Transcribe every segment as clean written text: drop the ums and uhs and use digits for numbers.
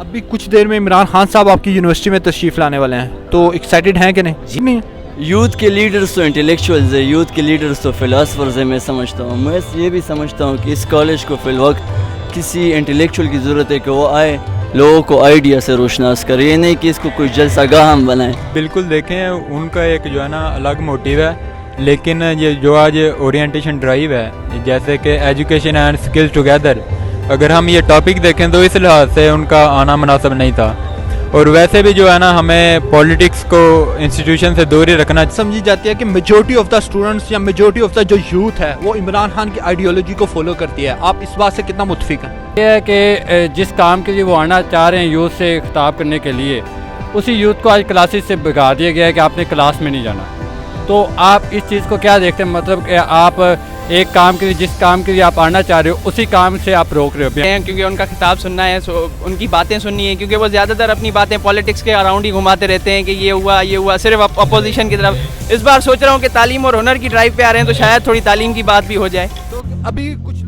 अभी कुछ देर में इमरान खान साहब आपकी यूनिवर्सिटी में तशरीफ़ लाने वाले हैं, तो एक्साइटेड हैं कि नहीं? जी नहीं। यूथ के लीडर्स तो इंटेलेक्चुअल्स है, यूथ के लीडर्स तो फिलासफर्स है। मैं समझता हूँ, मैं ये भी समझता हूँ कि इस कॉलेज को फिल वक्त किसी इंटेलेक्चुअल की ज़रूरत है कि वो आए, लोगों को आइडिया से रोशनास करे, ये नहीं कि इसको कोई जलसा गाह हम बनाए। बिल्कुल देखें, उनका एक जो है ना अलग मोटिव है, लेकिन ये जो आज ओरिएंटेशन ड्राइव है, जैसे कि एजुकेशन एंड स्किल्स टुगेदर, अगर हम ये टॉपिक देखें तो इस लिहाज से उनका आना मुनासिब नहीं था। और वैसे भी जो है ना हमें पॉलिटिक्स को इंस्टीट्यूशन से दूर ही रखना। समझी जाती है कि मेजॉरिटी ऑफ द स्टूडेंट्स या मेजॉरिटी ऑफ द जो यूथ है वो इमरान खान की आइडियोलॉजी को फॉलो करती है। आप इस बात से कितना मुत्फिक हैं? ये है कि जिस काम के लिए वो आना चाह रहे हैं यूथ से खिताब करने के लिए, उसी यूथ को आज क्लासेस से भगा दिया गया है कि आपने क्लास में नहीं जाना। तो आप इस चीज़ को क्या देखते हैं, मतलब कि आप एक काम के लिए, जिस काम के लिए आप आना चाह रहे हो, उसी काम से आप रोक रहे हो? क्योंकि उनका खिताब सुनना है, उनकी बातें सुननी है, क्योंकि वो ज़्यादातर अपनी बातें पॉलिटिक्स के अराउंड ही घुमाते रहते हैं कि ये हुआ, सिर्फ अपोजिशन की तरफ। इस बार सोच रहा हूँ कि तालीम और हुनर की ड्राइव पे आ रहे हैं, तो शायद थोड़ी तालीम की बात भी हो जाए। तो अभी कुछ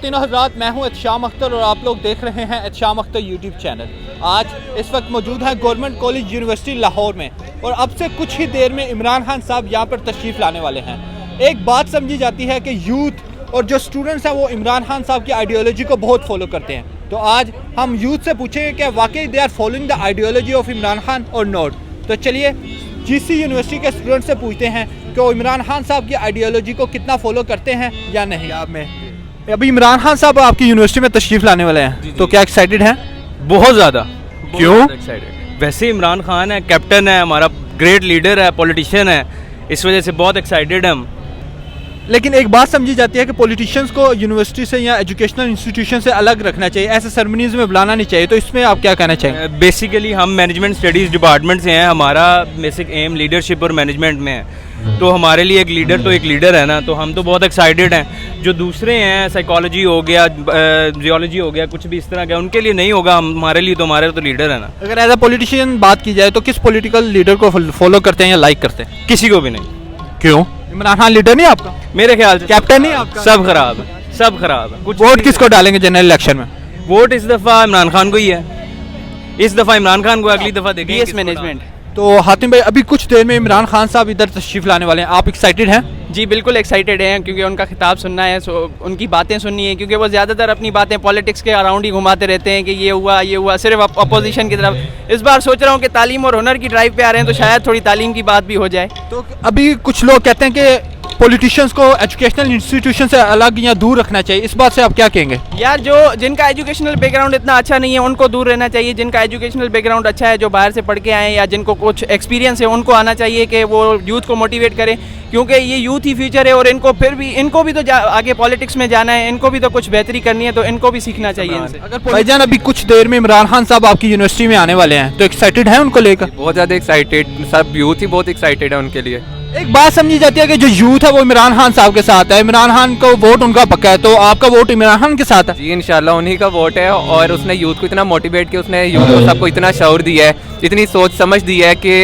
तीनों हजरात, मैं हूं एहतशाम अख्तर और आप लोग देख रहे हैं एहतशाम अख्तर यूट्यूब चैनल। आज इस वक्त मौजूद है गवर्नमेंट कॉलेज यूनिवर्सिटी लाहौर में, और अब से कुछ ही देर में इमरान खान साहब यहां पर तशरीफ़ लाने वाले हैं। एक बात समझी जाती है कि यूथ और जो स्टूडेंट्स हैं वो इमरान खान साहब की आइडियोलॉजी को बहुत फॉलो करते हैं। तो आज हम यूथ से पूछेंगे कि वाकई they are following the ideology of Imran Khan और नॉट। तो चलिए GC यूनिवर्सिटी के स्टूडेंट से पूछते हैं कि वो इमरान खान साहब की आइडियोलॉजी को कितना फॉलो करते हैं या नहीं। आप में अभी इमरान खान साहब आपकी यूनिवर्सिटी में तशरीफ़ लाने वाले हैं, तो क्या एक्साइटेड हैं? बहुत ज़्यादा। क्यों एक्साइटेड? वैसे इमरान खान है, कैप्टन है, हमारा ग्रेट लीडर है, पॉलिटिशियन है, इस वजह से बहुत एक्साइटेड हम। लेकिन एक बात समझी जाती है कि पॉलिटिशियंस को यूनिवर्सिटी से या एजुकेशनल इंस्टीट्यूशन से अलग रखना चाहिए, ऐसे सेरेमनीज में बुलाना नहीं चाहिए। तो इसमें आप क्या कहना चाहेंगे? बेसिकली हम मैनेजमेंट स्टडीज़ डिपार्टमेंट से हैं, हमारा बेसिक एम लीडरशिप और मैनेजमेंट में है, तो हमारे लिए एक लीडर तो एक लीडर है ना, तो हम तो बहुत एक्साइटेड हैं। जो दूसरे हैं, साइकोलॉजी हो गया, जियोलॉजी हो गया, कुछ भी इस तरह का, उनके लिए नहीं होगा, हमारे लिए तो हमारे तो लीडर है ना। अगर एज अ पॉलिटिशियन बात की जाए तो किस पॉलिटिकल लीडर को फॉलो करते हैं या लाइक करते हैं? किसी को भी नहीं। क्यों? इमरान खान लीडर नहीं आपका? मेरे ख्याल से कैप्टन नहीं आपका? सब खराब है, सब खराब है। कुछ वोट किसको डालेंगे जनरल इलेक्शन में? वोट इस दफ़ा इमरान खान को ही है, इस दफ़ा इमरान खान को, अगली दफ़ा देखेंगे BS मैनेजमेंट। तो हातिम भाई, अभी कुछ देर में इमरान खान साहब इधर तशरीफ़ लाने वाले हैं, आप एक्साइटेड हैं? जी बिल्कुल एक्साइटेड हैं, क्योंकि उनका खिताब सुनना है, उनकी बातें सुननी है, क्योंकि वो ज़्यादातर अपनी बातें पॉलिटिक्स के अराउंड ही घुमाते रहते हैं कि ये हुआ, सिर्फ अपोजिशन की तरफ। इस बार सोच रहा हूँ कि तालीम और हुनर की ड्राइव पे आ रहे हैं, तो शायद थोड़ी तालीम की बात भी हो जाए। तो अभी कुछ लोग कहते हैं कि पॉलिटिशियंस को एजुकेशनल इंस्टीट्यूशन से अलग या दूर रखना चाहिए, इस बात से आप क्या कहेंगे? यार, जो जिनका एजुकेशनल बैकग्राउंड इतना अच्छा नहीं है उनको दूर रहना चाहिए, जिनका एजुकेशनल बैकग्राउंड अच्छा है, जो बाहर से पढ़ के आए या जिनको कुछ एक्सपीरियंस है, उनको आना चाहिए कि वो यूथ को मोटिवेट करें, क्योंकि ये यूथ ही फ्यूचर है। और इनको भी तो आगे पॉलिटिक्स में जाना है, इनको भी तो कुछ बेहतरी करनी है, तो इनको भी सीखना चाहिए इनसे। अगर भाईजान, अभी कुछ देर में इमरान खान साहब आपकी यूनिवर्सिटी में आने वाले हैं, तो एक्साइटेड हैं उनको लेकर? बहुत ज़्यादा एक्साइटेड, सब यूथ ही बहुत एक्साइटेड है उनके लिए। एक बात समझी जाती है कि जो यूथ है वो इमरान खान साहब के साथ है, इमरान खान को वोट उनका पक्का है, तो आपका वोट इमरान खान के साथ है? जी इंशाल्लाह उन्हीं का वोट है, और उसने यूथ को इतना मोटिवेट किया, उसने यूथ को सबको इतना शौर दिया है, इतनी सोच समझ दी है कि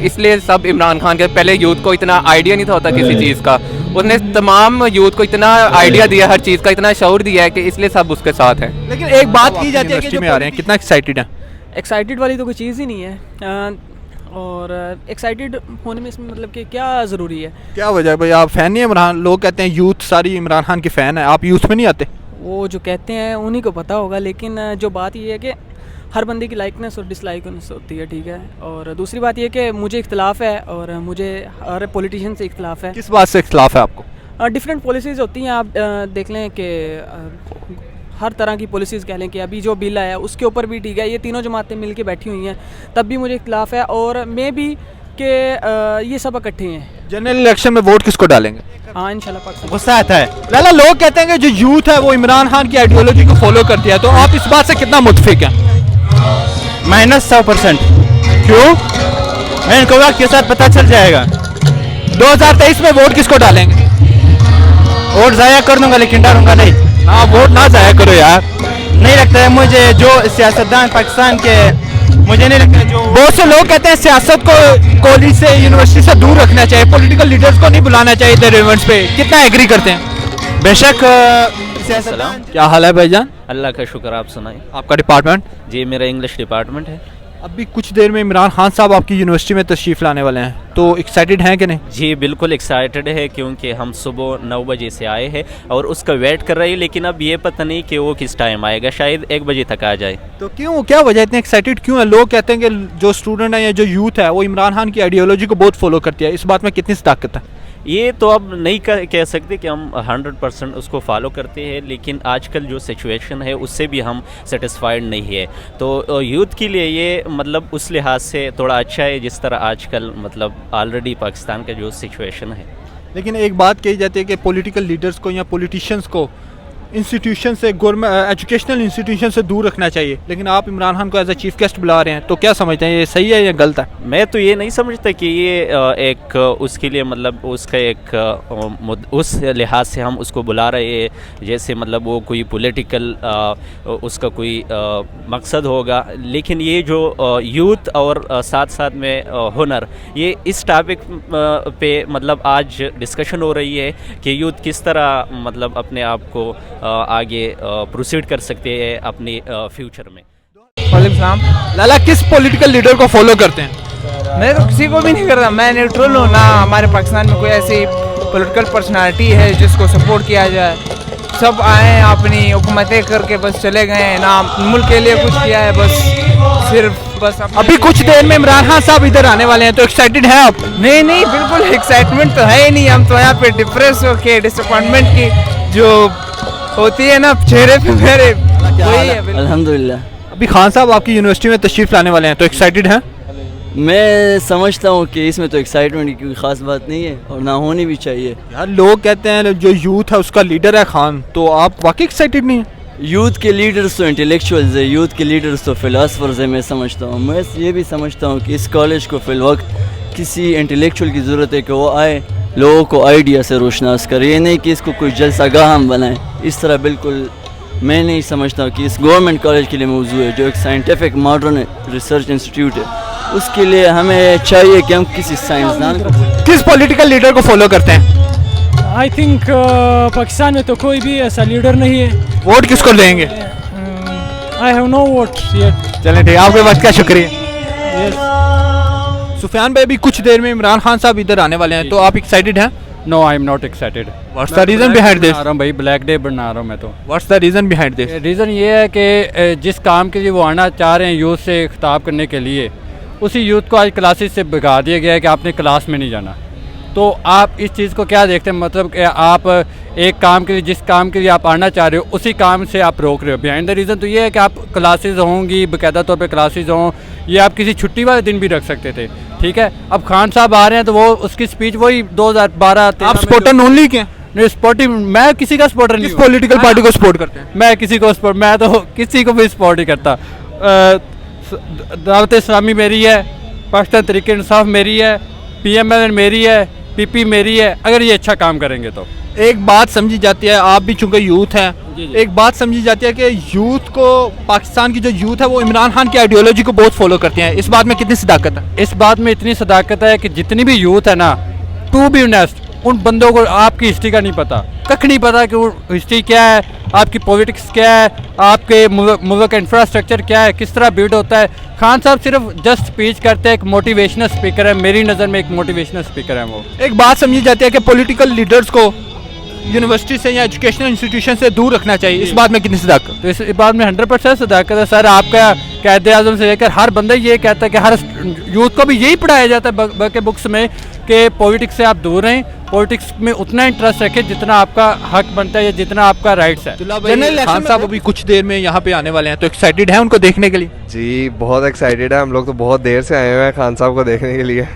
इसलिए सब इमरान खान के। पहले यूथ को इतना आइडिया नहीं था होता किसी चीज़ का, उसने तमाम यूथ को इतना आइडिया दिया, हर चीज़ का इतना शौर दिया है कि इसलिए सब उसके साथ है। लेकिन एक बात की जाती है कि में आ रहे हैं, कितना एक्साइटेड है? एक्साइटेड वाली तो कोई चीज़ ही नहीं है, और एक्साइटेड होने में इसमें मतलब कि क्या ज़रूरी है? क्या वजह है भाई, आप फ़ैन नहीं है इमरान? लोग कहते हैं यूथ सारी इमरान खान की फ़ैन है, आप यूथ में नहीं आते? वो जो कहते हैं उन्हीं को पता होगा, लेकिन जो बात ये है कि हर बंदे की लाइकनेस और डिसलाइकनेस होती है, ठीक है। और दूसरी बात ये कि मुझे इख्तलाफ है और मुझे हर पॉलिटिशियन से इख्तलाफ है। किस बात से इख्तलाफ है आपको? डिफरेंट पॉलिसीज़ होती हैं, आप देख लें कि हर तरह की पॉलिसीज़ कह लें कि अभी जो बिल आया उसके ऊपर भी, ठीक है, ये तीनों जमातें मिल के बैठी हुई हैं, तब भी मुझे इख्तलाफ है। और मैं भी के ये सब इकट्ठे हैं। जनरल इलेक्शन में वोट किसको डालेंगे? हाँ इंशाल्लाह पाकिस्तान। गुस्सा आता है लाला, लोग कहते हैं कि जो यूथ है वो इमरान खान की आइडियोलॉजी को फॉलो करती है, तो आप इस बात से कितना मुतफिक हैं? -100%। क्यों? मैं इनको वक्त के साथ पता चल जाएगा। 2023 में वोट किसको डालेंगे? वोट ज़ाया कर दूंगा लेकिन डालूंगा नहीं। हाँ, वोट ना जाया करो यार। नहीं लगता है मुझे जो सियासतदान पाकिस्तान के, मुझे नहीं लगता जो बहुत से लोग कहते हैं सियासत को कॉलेज से, यूनिवर्सिटी से दूर रखना चाहिए, पॉलिटिकल लीडर्स को नहीं बुलाना चाहिए इधर इवेंट्स पे। कितना एग्री करते हैं? बेशक सियासतदान। क्या हाल है भाईजान? अल्लाह का शुक्र, आप सुनाइए। आपका डिपार्टमेंट? जी मेरा इंग्लिश डिपार्टमेंट है। अभी कुछ देर में इमरान खान साहब आपकी यूनिवर्सिटी में तशरीफ़ लाने वाले हैं, तो एक्साइटेड हैं कि नहीं? जी बिल्कुल एक्साइटेड है, क्योंकि हम सुबह 9 बजे से आए हैं और उसका वेट कर रहे हैं, लेकिन अब ये पता नहीं कि वो किस टाइम आएगा, शायद 1 बजे तक आ जाए। तो क्यों, क्या वजह इतने एक्साइटेड क्यों है? लोग कहते हैं कि जो स्टूडेंट है या जो यूथ है वो इमरान खान की आइडियोलॉजी को बहुत फॉलो करती है, इस बात में कितनी ताकत है? ये तो अब नहीं कह सकते कि हम 100% उसको फॉलो करते हैं, लेकिन आजकल जो सिचुएशन है उससे भी हम सेटिस्फाइड नहीं है। तो यूथ के लिए ये मतलब उस लिहाज से थोड़ा अच्छा है, जिस तरह आजकल मतलब ऑलरेडी पाकिस्तान का जो सिचुएशन है। लेकिन एक बात कही जाती है कि पॉलिटिकल लीडर्स को या पॉलिटिशियंस को इंस्टीट्यूशन से, गवर्नमेंट एजुकेशनल इंस्टीट्यूशन से दूर रखना चाहिए, लेकिन आप इमरान खान को एज ए चीफ गेस्ट बुला रहे हैं, तो क्या समझते हैं, ये सही है या गलत है? मैं तो ये नहीं समझता कि ये एक उसके लिए मतलब उसका एक उस लिहाज से हम उसको बुला रहे हैं जैसे मतलब वो कोई पॉलिटिकल उसका कोई मकसद होगा। लेकिन ये जो यूथ और साथ साथ में हुनर, ये इस टॉपिक पे मतलब आज डिस्कशन हो रही है कि यूथ किस तरह मतलब अपने आप को आगे प्रोसीड कर सकते हैं अपने फ्यूचर में। वालेकुम सलाम। लाला, किस पॉलिटिकल लीडर को फॉलो करते हैं? मैं तो किसी को भी नहीं करता, मैं न्यूट्रल हूँ ना। हमारे पाकिस्तान में कोई ऐसी पॉलिटिकल पर्सनालिटी है जिसको सपोर्ट किया जाए। सब आए अपनी हुकूमतें करके बस चले गए ना, मुल्क के लिए कुछ किया है बस, सिर्फ बस। अभी कुछ देर में इमरान खान साहब इधर आने वाले हैं, तो एक्साइटेड हैं आप? नहीं नहीं, बिल्कुल एक्साइटमेंट तो है ही नहीं। हम तो यहाँ पे डिप्रेस होके डिसअपॉइंटमेंट की जो होती है ना चेहरे पे मेरे, वही है। अल्हम्दुलिल्लाह। अभी खान साहब आपकी यूनिवर्सिटी में तशरीफ़ लाने वाले हैं, तो एक्साइटेड हैं? मैं समझता हूँ कि इसमें तो एक्साइटमेंट की कोई ख़ास बात नहीं है और ना होनी भी चाहिए। यार लोग कहते हैं जो यूथ है उसका लीडर है खान, तो आप वाकई एक्साइटेड नहीं हैं? यूथ के लीडर्स तो इंटेलेक्चुअल्स है, यूथ के लीडर्स तो फ़िलासफ़र्स है। मैं समझता हूँ, मैं ये भी समझता हूँ कि इस कॉलेज को फ़िलवक्त किसी इंटेलेक्चुअल की ज़रूरत है कि वो आए, लोगों को आइडिया से रोशनास करे। ये नहीं कि इसको कोई जलसागाह हम बनाएं, इस तरह बिल्कुल मैं नहीं समझता कि इस गवर्नमेंट कॉलेज के लिए मौजू है जो एक साइंटिफिक मॉडर्न रिसर्च इंस्टीट्यूट है, उसके लिए हमें चाहिए कि हम किसी साइंसदान को, किस पॉलिटिकल लीडर को फॉलो करते हैं? आई थिंक पाकिस्तान में तो कोई भी ऐसा लीडर नहीं है। वोट किसको देंगे? I have no vote yet. चलें ठीक, आपके वक्त का शुक्रिया। यस। सुफियान भाई, अभी कुछ देर में इमरान खान साहब इधर आने वाले हैं, तो आप एक्साइटेड हैं? No I am not excited. What's the reason behind this? बना रहा हूँ भाई, ब्लैक डे बना रहा हूँ मैं तो। What's the reason behind this? Reason ये है कि जिस काम के लिए वो आना चाह रहे हैं यूथ से खिताब करने के लिए, उसी यूथ को आज क्लासेस से भगा दिया गया है कि आपने क्लास में नहीं जाना। तो आप इस चीज़ को क्या देखते हैं, मतलब कि आप एक काम के लिए, जिस काम के लिए आप आना चाह रहे हो उसी काम से आप रोक रहे हो। बिहाइंड द रीज़न तो ये है कि आप क्लासेस होंगी, बाकायदा तौर पे क्लासेस हों, ये आप किसी छुट्टी वाले दिन भी रख सकते थे, ठीक है। अब खान साहब आ रहे हैं तो वो उसकी स्पीच वही 2012। आप सपोर्टर ओनली क्या? नहीं, सपोर्टिव मैं किसी का सपोर्टर नहीं किस हूँ। पॉलिटिकल पार्टी को सपोर्ट करते हैं? मैं किसी को सपोर्ट, मैं तो किसी को भी सपोर्ट नहीं करता। दावत इस्लामी मेरी है, पाकिस्तान तहरीक इंसाफ मेरी है, PMLN मेरी है, PP मेरी है, अगर ये अच्छा काम करेंगे तो। एक बात समझी जाती है, आप भी चूंकि यूथ हैं, एक बात समझी जाती है कि यूथ को, पाकिस्तान की जो यूथ है वो इमरान खान की आइडियोलॉजी को बहुत फॉलो करते हैं, इस बात में कितनी सदाकत है? इस बात में इतनी सदाकत है कि जितनी भी यूथ है ना, टू बी ऑनेस्ट, उन बंदों को आपकी हिस्ट्री का नहीं पता, कख नहीं पता कि वो हिस्ट्री क्या है, आपकी पॉलिटिक्स क्या है, आपके मुल्क का इंफ्रास्ट्रक्चर क्या है, किस तरह बिल्ड होता है। खान साहब सिर्फ जस्ट स्पीच करते हैं, एक मोटिवेशनल स्पीकर है, मेरी नज़र में एक मोटिवेशनल स्पीकर है वो। एक बात समझी जाती है कि पॉलिटिकल लीडर्स को यूनिवर्सिटी से या एजुकेशनल इंस्टीट्यूशन से दूर रखना चाहिए, इस बात में कितनी सदाकत? तो इस बात में 100% सदाकत है सर। आपका कायदे-आज़म से लेकर हर बंदा ये कहता है कि हर यूथ को भी यही पढ़ाया जाता है बल्कि बुक्स में कि पॉलिटिक्स से आप दूर रहें, पॉलिटिक्स में उतना इंटरेस्ट रखें जितना आपका हक बनता है या जितना आपका राइट्स है। खान साहब अभी कुछ देर में यहाँ पे आने वाले हैं, तो एक्साइटेड हैं उनको देखने के लिए? जी बहुत एक्साइटेड है, हम लोग तो बहुत देर से आए हुए हैं खान साहब को देखने के लिए।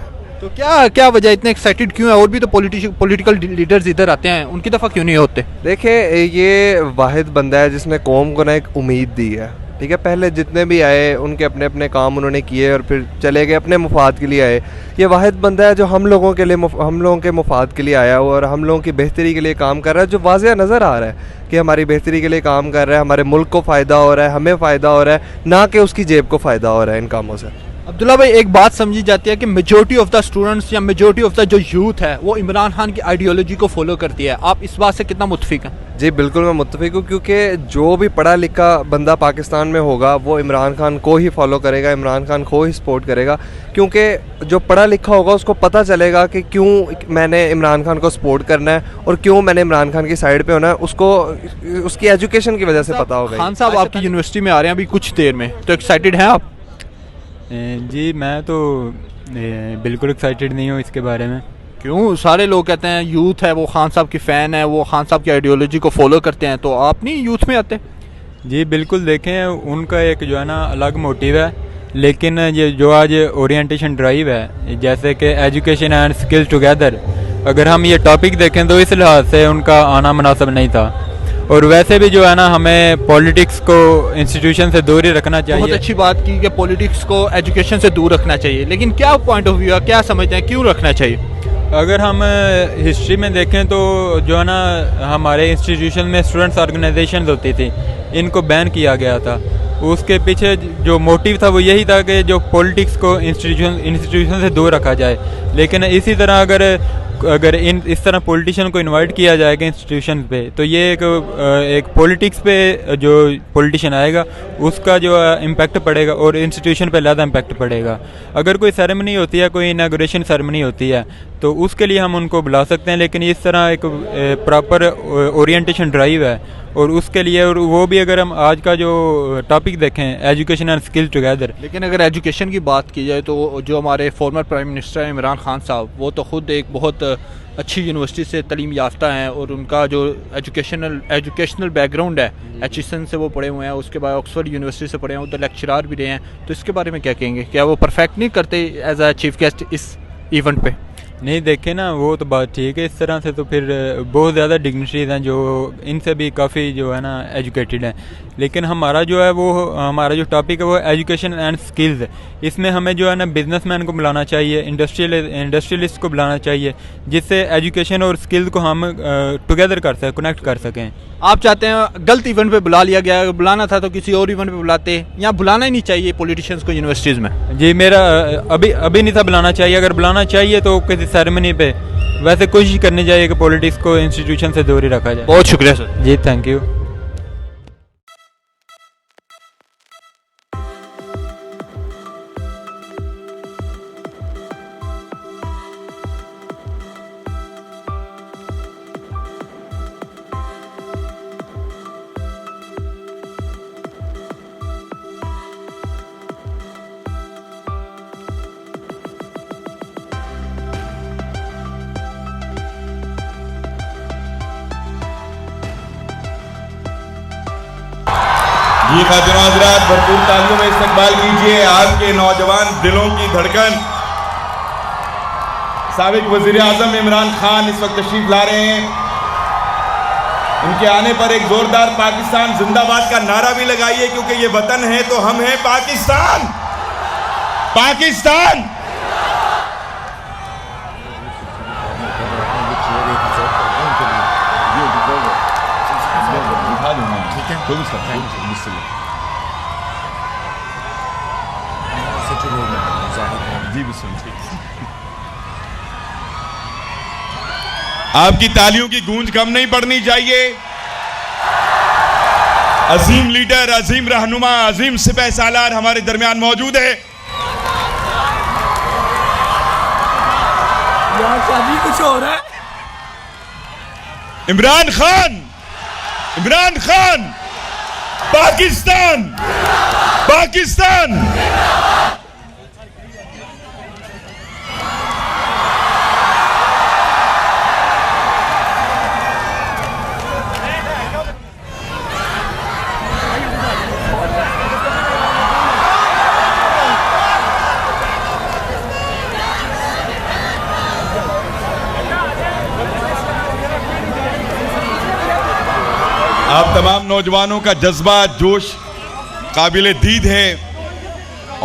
तो क्या क्या वजह, इतने एक्साइटेड क्यों है? और भी तो पॉलिटिकल लीडर्स इधर आते हैं, उनकी दफ़ा क्यों नहीं होते? देखिए, ये वाहिद बंदा है जिसने कौम को ना एक उम्मीद दी है, ठीक है। पहले जितने भी आए उनके अपने अपने काम उन्होंने किए और फिर चले गए, अपने मुफाद के लिए आए। ये वाहिद बंदा है जो हम लोगों के मुफाद के लिए आया हुआ और हम लोगों की बेहतरी के लिए काम कर रहा है, जो वाज़ेह नज़र आ रहा है कि हमारी बेहतरी के लिए काम कर रहा है, हमारे मुल्क को फ़ायदा हो रहा है, हमें फ़ायदा हो रहा है, ना कि उसकी जेब को फ़ायदा हो रहा है इन कामों से। अब्दुल्ला भाई, एक बात समझी जाती है कि मेजॉरिटी ऑफ द स्टूडेंट्स या मेजॉरिटी ऑफ द जो यूथ है वो इमरान खान की आइडियोलॉजी को फॉलो करती है। आप इस बात से कितना मुत्तफिक हैं? जी बिल्कुल, मैं मुत्तफिक हूँ, क्योंकि जो भी पढ़ा लिखा बंदा पाकिस्तान में होगा वो इमरान खान को ही फॉलो करेगा, इमरान खान को ही सपोर्ट करेगा, क्योंकि जो पढ़ा लिखा होगा उसको पता चलेगा कि क्यों मैंने इमरान खान को सपोर्ट करना है और क्यों मैंने इमरान खान की साइड पे होना है, उसको उसकी एजुकेशन की वजह से पता होगा। खान साहब आपकी यूनिवर्सिटी में आ रहे हैं अभी कुछ देर में, तो एक्साइटेड हैं आप? जी मैं तो बिल्कुल एक्साइटेड नहीं हूँ इसके बारे में। क्यों? सारे लोग कहते हैं यूथ है वो खान साहब की फ़ैन है, वो खान साहब की आइडियोलॉजी को फॉलो करते हैं, तो आप नहीं यूथ में आते? जी बिल्कुल, देखें उनका एक जो है ना अलग मोटिव है, लेकिन ये जो आज ओरिएंटेशन ड्राइव है, जैसे कि एजुकेशन एंड स्किल्स टुगेदर, अगर हम ये टॉपिक देखें तो इस लिहाज से उनका आना मुनासिब नहीं था। और वैसे भी जो है ना हमें पॉलिटिक्स को इंस्टीट्यूशन से दूर ही रखना चाहिए। बहुत अच्छी बात की कि पॉलिटिक्स को एजुकेशन से दूर रखना चाहिए, लेकिन क्या पॉइंट ऑफ व्यू है, क्या समझते हैं क्यों रखना चाहिए? अगर हम हिस्ट्री में देखें तो जो है ना हमारे इंस्टीट्यूशन में स्टूडेंट्स ऑर्गेनाइजेशंस होती थी, इनको बैन किया गया था। उसके पीछे जो मोटिव था वो यही था कि जो पॉलिटिक्स को इंस्टीट्यूशन से दूर रखा जाए। लेकिन इसी तरह अगर इस तरह पॉलिटिशियन को इनवाइट किया जाएगा इंस्टीट्यूशन पे, तो ये एक पॉलिटिक्स पे जो पॉलिटिशियन आएगा उसका जो इम्पैक्ट पड़ेगा और इंस्टीट्यूशन पे ज़्यादा इम्पैक्ट पड़ेगा। अगर कोई सेरेमनी होती है, कोई इनागुरेशन सेरेमनी होती है, तो उसके लिए हम उनको बुला सकते हैं, लेकिन इस तरह एक प्रॉपर ओरिएंटेशन ड्राइव है और उसके लिए, और वो भी अगर हम आज का जो टॉपिक देखें एजुकेशन एंड स्किल टुगेदर। लेकिन अगर एजुकेशन की बात की जाए तो जो हमारे फॉर्मर प्राइम मिनिस्टर हैं इमरान खान साहब, वो तो ख़ुद एक बहुत अच्छी यूनिवर्सिटी से तलीम याफ्ता हैं और उनका जो एजुकेशनल बैकग्राउंड है, एचईसन से वो पढ़े हुए हैं, उसके बाद ऑक्सफोर्ड यूनिवर्सिटी से पढ़े हैं, उधर लेक्चरार भी रहे हैं। तो इसके बारे में क्या कहेंगे? क्या वो परफेक्ट नहीं करते एज अ चीफ गेस्ट इस इवेंट पे? नहीं, देखे ना, वो तो बात ठीक है। इस तरह से तो फिर बहुत ज़्यादा डिग्निटरीज हैं जो इनसे भी काफ़ी जो है ना एजुकेटेड हैं, लेकिन हमारा जो है वो हमारा जो टॉपिक है वो एजुकेशन एंड स्किल्स है। इसमें हमें जो है ना बिजनेसमैन को बुलाना चाहिए, इंडस्ट्रियलिस्ट को बुलाना चाहिए, जिससे एजुकेशन और स्किल्स को हम टुगेदर कर सकें, कनेक्ट कर सकें। आप चाहते हैं गलत इवेंट पे बुला लिया गया, बुलाना था तो किसी और इवेंट पे बुलाते, या बुलाना ही नहीं चाहिए पॉलिटिशियंस को यूनिवर्सिटीज़ में? जी मेरा अभी नहीं था बुलाना चाहिए। अगर बुलाना चाहिए तो किसी सेरेमनी पे, वैसे कोशिश करनी चाहिए कि पॉलिटिक्स को इंस्टीट्यूशन से दूर ही रखा जाए। बहुत शुक्रिया सर। जी थैंक यू। जी खातिन हज़रात, भरपूर तालियों में इस्तकबाल कीजिए आपके नौजवान दिलों की धड़कन साबिक वज़ीर आज़म इमरान खान इस वक्त तशरीफ ला रहे हैं। उनके आने पर एक जोरदार पाकिस्तान जिंदाबाद का नारा भी लगाइए, क्योंकि ये वतन है तो हम हैं पाकिस्तान। पाकिस्तान आपकी तालियों की गूंज कम नहीं पड़नी चाहिए। अजीम लीडर, अजीम रहनुमा, अजीम सिपह सालार हमारे दरमियान मौजूद है। शादी कुछ हो रहा है। इमरान खान, इमरान खान, पाकिस्तान, पाकिस्तान। आप तमाम नौजवानों का जज्बा जोश काबिल दीद है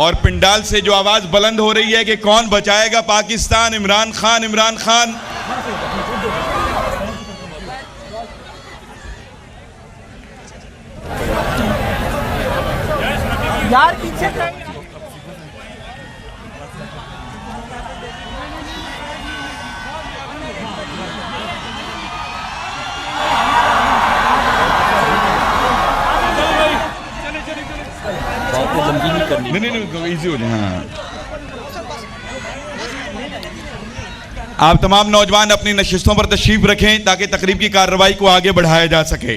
और पिंडाल से जो आवाज बुलंद हो रही है कि कौन बचाएगा पाकिस्तान, इमरान खान, इमरान खान। यार पीछे नहीं, इजी हो जाए। हाँ, आप तमाम नौजवान अपनी नशिस्तों पर तशरीफ रखें ताकि तकरीब की कार्रवाई को आगे बढ़ाया जा सके।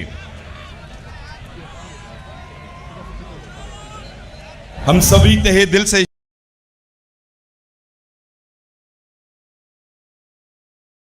हम सभी तहे दिल से